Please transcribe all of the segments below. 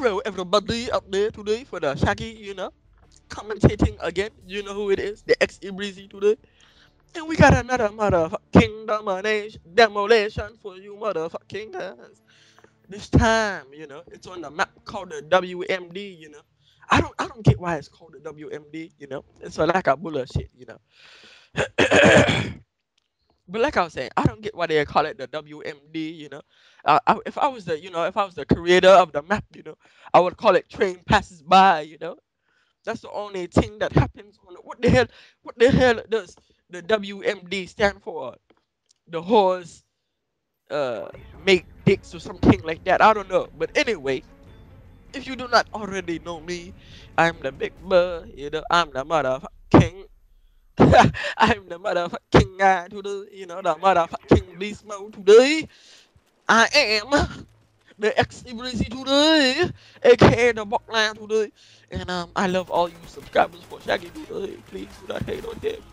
Hello, everybody out there today for the Shaggy, commentating again. You know who it is, the ex Breezy today. And we got another motherfucking demolition for you motherfucking guys. This time, it's on the map called the WMD. I don't get why it's called the WMD. It's like a bullshit. But like I was saying, I don't get why they call it the WMD. If I was the creator of the map, I would call it train passes by. That's the only thing that happens on it. What the hell does the WMD stand for? The horse uh make dicks or something like that. I don't know. But anyway, if you do not already know me, I'm the big bird. I'm the motherfucking I'm the motherfucking guy today, the motherfucking beast mode today. I am the X-Emergency today, aka the Buckline today. And I love all you subscribers for Shaggy today. Please do not hate on him.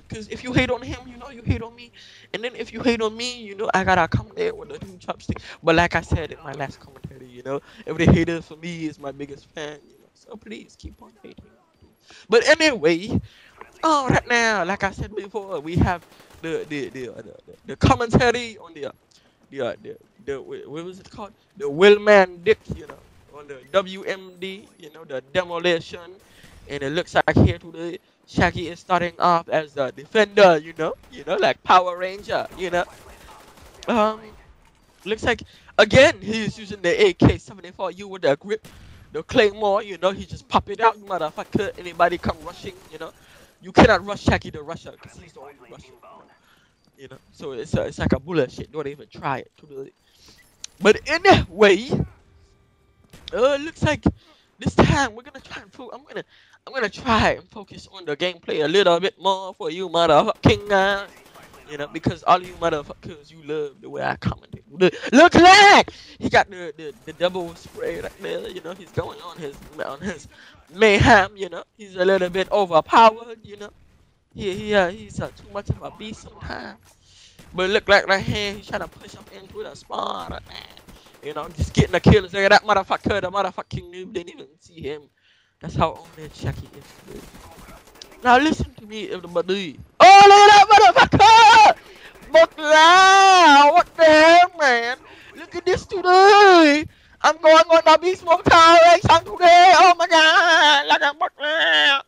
Because if you hate on him, you hate on me. And then if you hate on me, I gotta come there with the two chopsticks. But like I said in my last commentary, every hater for me is my biggest fan. So please keep on hating. But anyway, right now, like I said before, we have the commentary on what was it called? The Willman Dick, on the WMD, the demolition. And it looks like here today, Shaggy is starting off as the defender, like Power Ranger. Um, Looks like again he's using the AK-74U with the grip, the claymore. He just pop it out, motherfucker. Anybody come rushing. You cannot rush ShaggyTheRusher because he's the only Rusher. So it's like a bullshit. Don't even try it to do it. But anyway, looks like this time we're gonna try and I'm gonna try and focus on the gameplay a little bit more for you motherfucking guys. Because all you motherfuckers, you love the way I commentate. Look like he got the double spray right there. He's going on his mayhem. He's a little bit overpowered. He's too much of a beast sometimes. But look like right here, he's trying to push up into the spawn right now. Just getting the kills. Look at that motherfucker. The motherfucking noob didn't even see him. That's how on that Shaggy is. Dude. Now listen to me, everybody. Oh, look at that motherfucker! But now, what the hell, man? Look at this today. I'm going on the beast mode tower race today. Oh my god, look at that.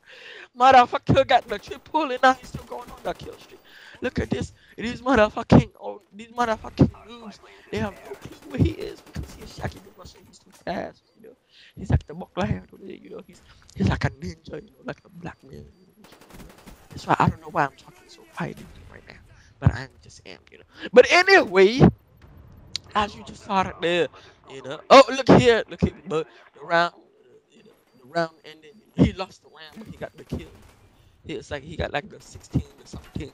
Motherfucker got the triple and now he's still going on the kill streak. Look at this. These motherfucking noobs. They have no clue where he is because he's ShaggyTheRusher. He's too fast. He's like the buckler today. He's like a ninja. Like a black man. That's why I don't know why I'm talking so quietly right now, but I just am. But anyway, as you just saw it there. Oh, look here, but the round, the round ended. He lost the round, but he got the kill. It's like he got like the 16 or something.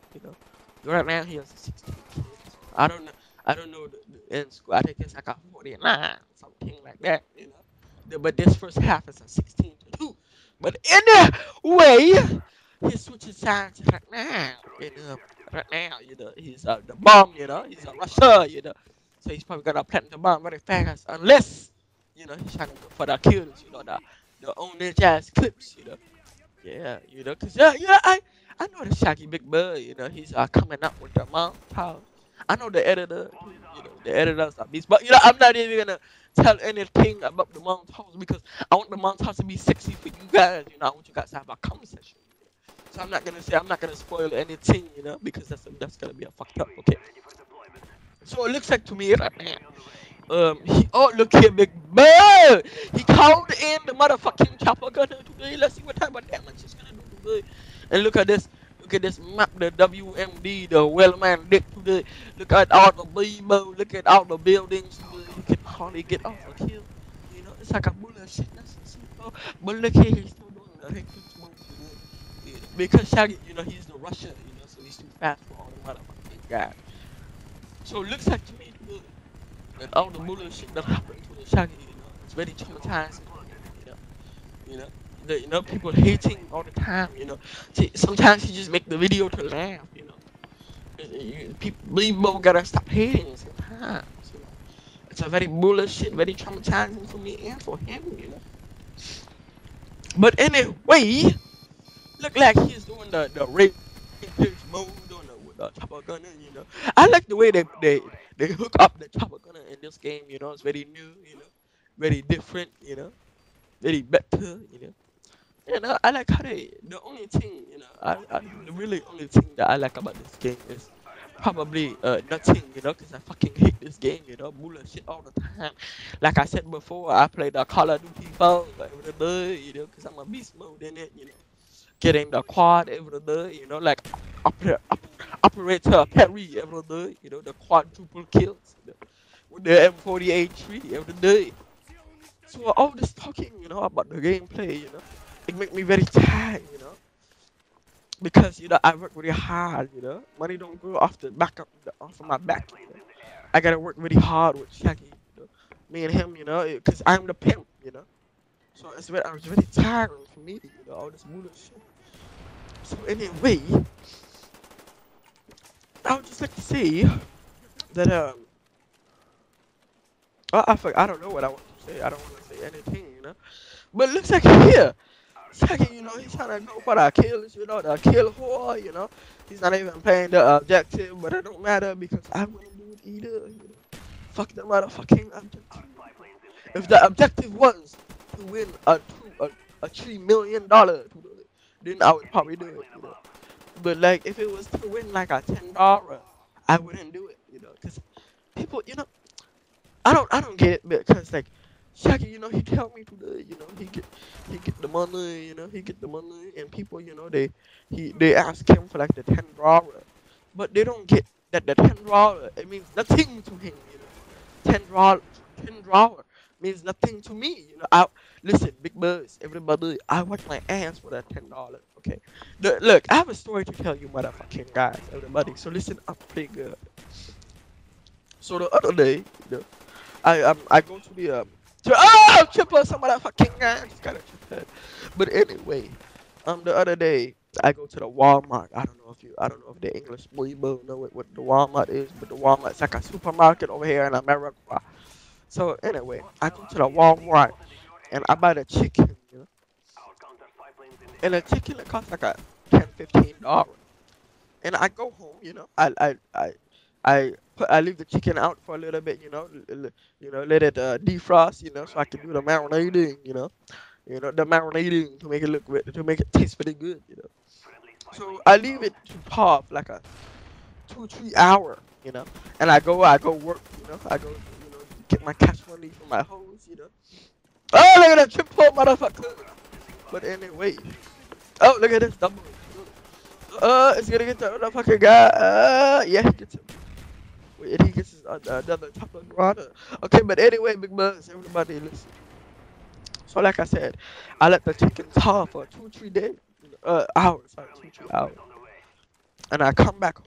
Right now he has 16 kills. I don't know the end score. I think it's like a 49, something like that. But this first half is a 16-2. But anyway, he switches sides right now. Right now, he's the bomb. He's a rusher. So he's probably gonna plant the bomb very fast, unless he's trying to go for the kills. The own ass clips. Cause I know the Shaggy Big Bird. He's coming up with the montage. I know the editor. The editors are beast, but I'm not even gonna tell anything about the montage because I want the montage to be sexy for you guys. I want you guys to have a conversation. So I'm not gonna spoil anything. Because that's gonna be a fucked up. Okay. So it looks like to me right now. Look here, Big Bird. He called in the motherfucking chopper gunner today. Let's see what type of damage he's gonna do today. And look at this. Look at this map, the WMD, the Wellman Dick today. Look at all the Bebo. Look at all the buildings today. You can hardly get off a kill. It's like a bullshit. But look here, he's still doing the reckless move today. Because Shaggy, he's the Russia, so he's too fast for all the motherfucking guys. So it looks like to me today. And all the bullshit that happened to the Shaggy, it's very traumatizing. People hating all the time. See, sometimes you just make the video to laugh. People gotta stop hating sometimes. It's a very bullshit, very traumatizing for me and for him, you know. But anyway, look like he's doing the rampage mode on with the chopper gunner, you know. I like the way they hook up the chopper gunner in this game, you know. It's very new, you know, very different, you know, very better, you know. You know, I like how the only thing, you know, the really only thing that I like about this game is probably nothing, you know, because I fucking hate this game, you know, bullshit all the time. Like I said before, I play the Call of Duty 4 every day, you know, because I'm a beast mode in it, you know. Getting the quad every day, you know, like operator Perry every day, you know, the quadruple kills, you know, with the M48 every day. So all this talking, you know, about the gameplay, you know, it make me very tired, you know, because you know I work really hard, you know. Money don't grow off the back off of my back, you know. I gotta work really hard with Shaggy, you know. Me and him, you know, because I'm the pimp, you know. So I was very tiring for me, you know, all this bullshit. So anyway, I would just like to say that I don't know what I want to say. I don't want to say anything, you know. But it looks like here, Shaggy, you know, he's trying to go for the kills, you know, the kill whore, you know. He's not even playing the objective, but it don't matter because I wouldn't do it either, you know. Fuck the motherfucking objective. If the objective was to win a $3 million, then I would probably do it, you know. But like, if it was to win like a $10, I wouldn't do it, you know, because people, you know, I don't get it because like Shaggy, you know, he tell me to the, you know, he get the money, you know, he get the money, and people, you know, they ask him for like the $10, but they don't get that the $10 it means nothing to him, you know. $10 means nothing to me, you know. I listen, big buzz, everybody, I watch my ass for that $10. Okay, look, I have a story to tell you, motherfucking guys, everybody. So listen up, pretty good. So the other day, you know, I go to the triple some of that fucking guy. I just got a trip. But anyway, the other day I go to the Walmart. I don't know if the English people know what the Walmart is, but the Walmart's like a supermarket over here in America. So anyway, I go to the Walmart and I buy the chicken, you know, and the chicken it costs like a $10-15. And I go home, you know, I leave the chicken out for a little bit, you know, you know, let it defrost, you know, so I can do the marinating, you know, the marinating to make it to make it taste pretty good, you know. So I leave it to pop like a 2-3 hour, you know, and I go work, you know, I go, you know, get my cash money from my hoes, you know. Oh, look at that triple motherfucker! But anyway, oh look at this double. It's gonna get the motherfucking guy. Yeah, he gets him. Wait, he gets his another top of Grana. Okay, but anyway, big buzz, everybody listen. So like I said, I let the chicken thaw for 2-3 days, hours, sorry, 2-3 hours, and I come back home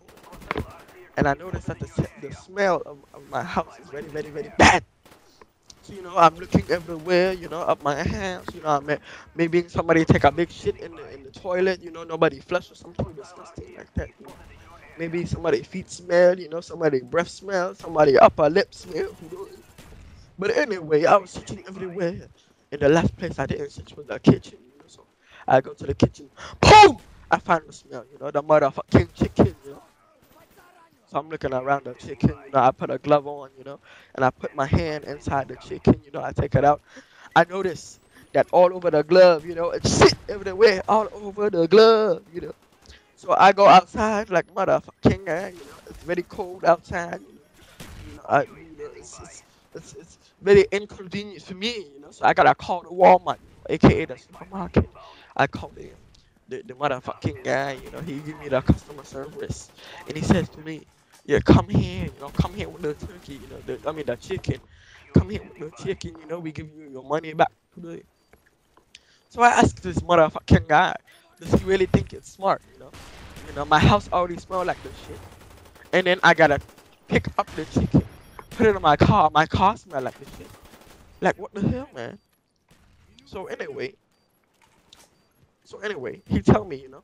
and I notice that the smell of my house is very, very, very bad. So, you know, I'm looking everywhere, you know, up my hands, you know, maybe somebody take a big shit in the toilet, you know, nobody flush or something disgusting like that. You know. Maybe somebody feet smell, you know, somebody breath smell, somebody upper lip smell. You know. But anyway, I was searching everywhere. And the last place I didn't search was the kitchen, you know. So I go to the kitchen, boom! I find the smell, you know, the motherfucking chicken, you know. So I'm looking around the chicken, you know, I put a glove on, you know, and I put my hand inside the chicken, you know, I take it out. I notice that all over the glove, you know, it's shit everywhere, all over the glove, you know. So I go outside like motherfucking guy, you know, it's very cold outside, you know, it's very inconvenient for me, you know. So I gotta call the Walmart, aka the supermarket. I call the motherfucking guy, you know, he give me the customer service, and he says to me, "Yeah, come here, you know, come here with the turkey, you know, the chicken, come here with the chicken, you know, we give you your money back today." So I asked this motherfucking guy, does he really think it's smart, you know? You know, my house already smell like this shit, and then I gotta pick up the chicken, put it in my car. My car smell like this shit. Like what the hell, man? So anyway, he tell me, you know,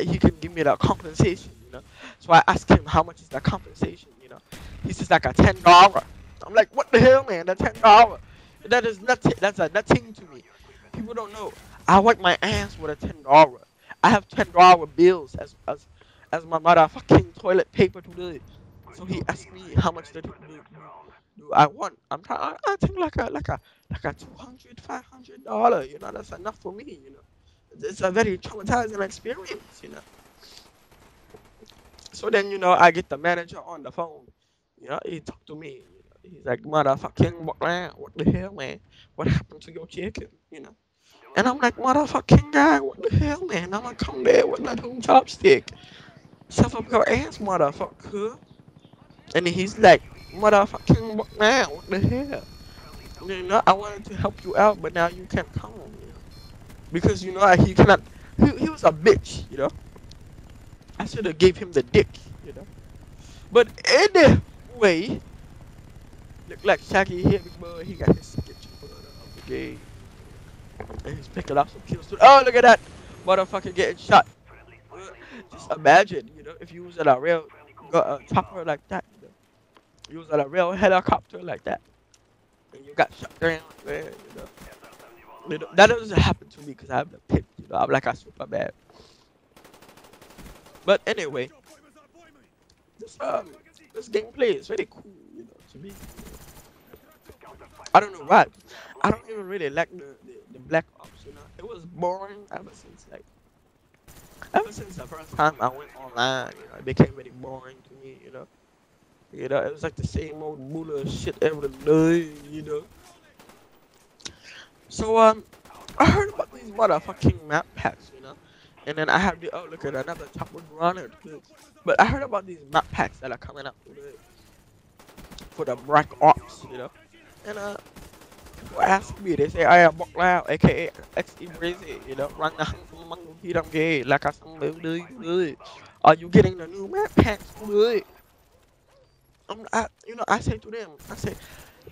he can give me the compensation, you know. So I asked him how much is the compensation, you know. He says like a $10. I'm like, what the hell, man? That's $10. That is nothing. That's a nothing to me. People don't know. I wipe my ass with a $10. I have $10 bills as my motherfucking toilet paper today. So he asked me how much do I want. I think like a 200 $500. You know, that's enough for me. You know, it's a very traumatizing experience. You know. So then, I get the manager on the phone. He talked to me. He's like, motherfucking, what the hell, man? What happened to your chicken? And I'm like, motherfucking guy, what the hell, man? I'm gonna come there with that whole chopstick. Shove up your ass, motherfucker. And then he's like, motherfucking, what the hell? I wanted to help you out, but now you can't come. Because, he cannot, he was a bitch. I should have gave him the dick. But anyway, look like Shaggy here, big boy. He got his signature of the game. And he's picking up some kills too. Oh, look at that motherfucker getting shot. Just imagine, if you was at a real chopper like that, you was at a real helicopter like that, and you got shot down there. That doesn't happen to me because I have the pit. I'm like a super bad. But anyway, this gameplay is very cool, to me. I don't know why. I don't even really like the Black Ops. It was boring ever since the first time I went online. It became very boring to me. It was like the same old bullshit every day. So I heard about these motherfucking map packs. And then I have look at another top one runner. But I heard about these map packs that are coming up today for the Black Ops. And people ask me, they say I am Bok Lao, aka XE Breezy, run the hang gay, like I some are you getting the new map packs today? I say to them, I say,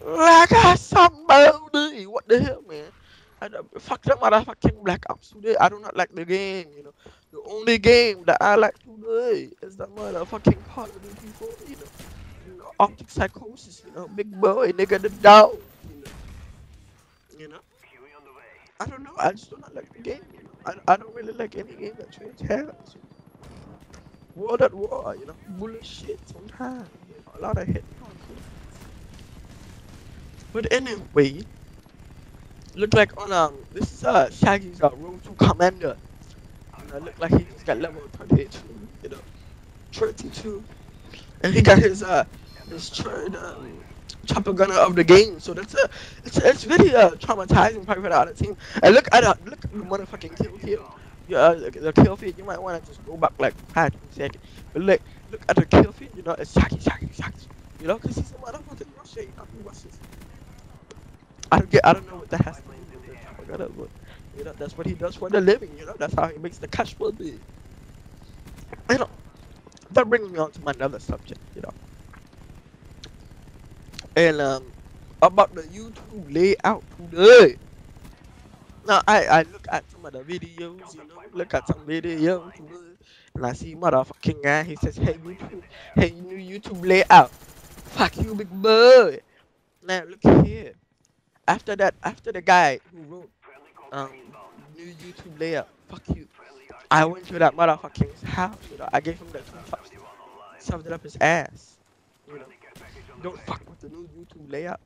like I somebody, what the hell, man? Fuck that motherfucking Black Ops today. I do not like the game. The only game that I like today is the motherfucking Call of Duty 4. Optic Psychosis. Big boy, nigga, the dog. You know. I don't know. I just do not like the game. I don't really like any game that changes hands. World at war. Bullshit sometimes. A lot of hit. But anyway, look like on this is Shaggy's Road to Commander. Look like he just got level 32, 32, and he got his third chopper gunner of the game. So it's very traumatizing probably for the other team. And look at the motherfucking kill. Yeah, the kill feed. You might want to just go back like 5 seconds. But look at the kill feed. It's Shaggy. Because he's a motherfucking rusher. He rushes. I don't know what that has to do with the chopper gunner, but that's what he does for the living. That's how he makes the cash flow big. That brings me on to my other subject. And about the YouTube layout today. Now I look at some of the videos, look at some videos today, and I see motherfucking guy. He says, "Hey YouTube, hey new YouTube layout, fuck you, big boy." Now look here. After the guy who wrote new YouTube layout, fuck you. I went to that motherfucking house. I gave him the 2 chops, shoved it up his ass. Don't fuck with the new YouTube layout.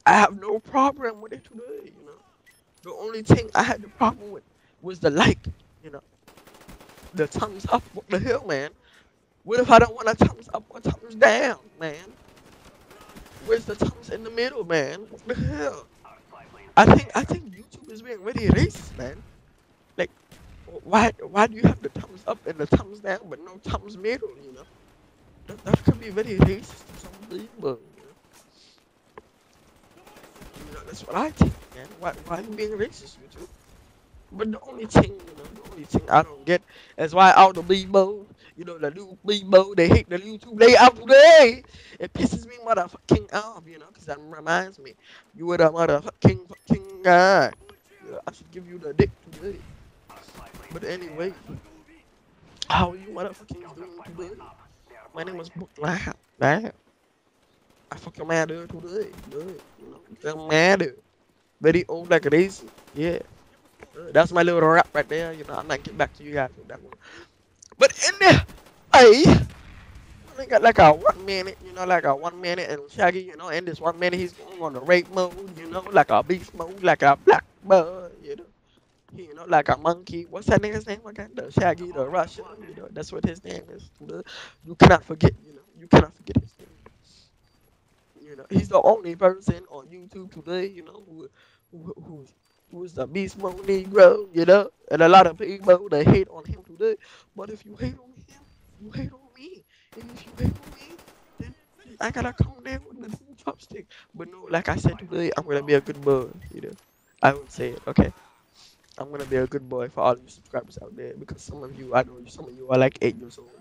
I have no problem with it today. The only thing I had the problem with was the like. The thumbs up. What the hell, man? What if I don't want a thumbs up or thumbs down, man? Where's the thumbs in the middle, man? What the hell? I think YouTube is being really racist, man. Like, why do you have the thumbs up and the thumbs down but no thumbs middle? That could be very racist to some people. That's what I think, man. Why are you being racist, YouTube? But the only thing I don't get is why all the Bebo, the new Bebo, they hate the YouTube layout today. It pisses me motherfucking off, because that reminds me, you were the motherfucking fucking guy. I should give you the dick today. But anyway, how are you motherfucking doing today? My name is Book Lab. I fuck your man dude today. Dude, you know, your man dude. Very old like this. Yeah. That's my little rap right there. You know, I might get back to you guys with that one. But in there, hey, I got like a 1 minute, you know, like a 1 minute, and Shaggy, you know, in this 1 minute, he's going on the rape mode, you know, like a beast mode, like a black bird, you know. You know, like a monkey. What's that nigga's name again? The Shaggy, the Russian. You know, that's what his name is. You cannot forget. You know, you cannot forget his name. You know, he's the only person on YouTube today. You know, who's the beast mode Negro. You know, and a lot of people they hate on him today. But if you hate on him, you hate on me. And if you hate on me, then I gotta come there with the two chopstick. But no, like I said today, I'm gonna be a good boy. You know, I would say it. Okay. I'm gonna be a good boy for all you subscribers out there because some of you, I know some of you are like 8 years old.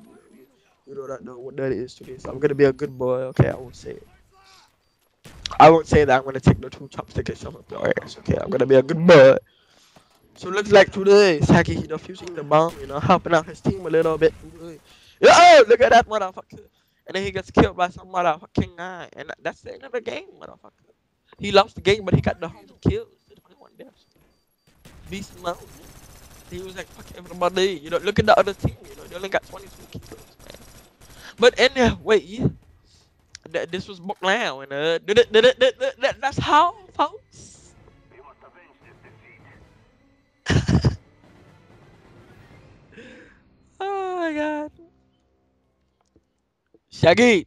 You do not know what that is today. So I'm gonna be a good boy. Okay, I won't say it. I won't say that I'm gonna take the two chopsticks and shove up your ass. Okay, I'm gonna be a good boy. So it looks like today, Saki he defusing the bomb. You know, helping out his team a little bit today. Yo, look at that motherfucker. And then he gets killed by some motherfucking guy. And that's the end of the game, motherfucker. He lost the game, but he got the 100 kills. The 21 deaths. Beast mode. He was like, fuck everybody. You know, look at the other team. You know, they only got 22 kills, man. But anyway, this was book now, and that's how, folks. Oh my god. Shaggy.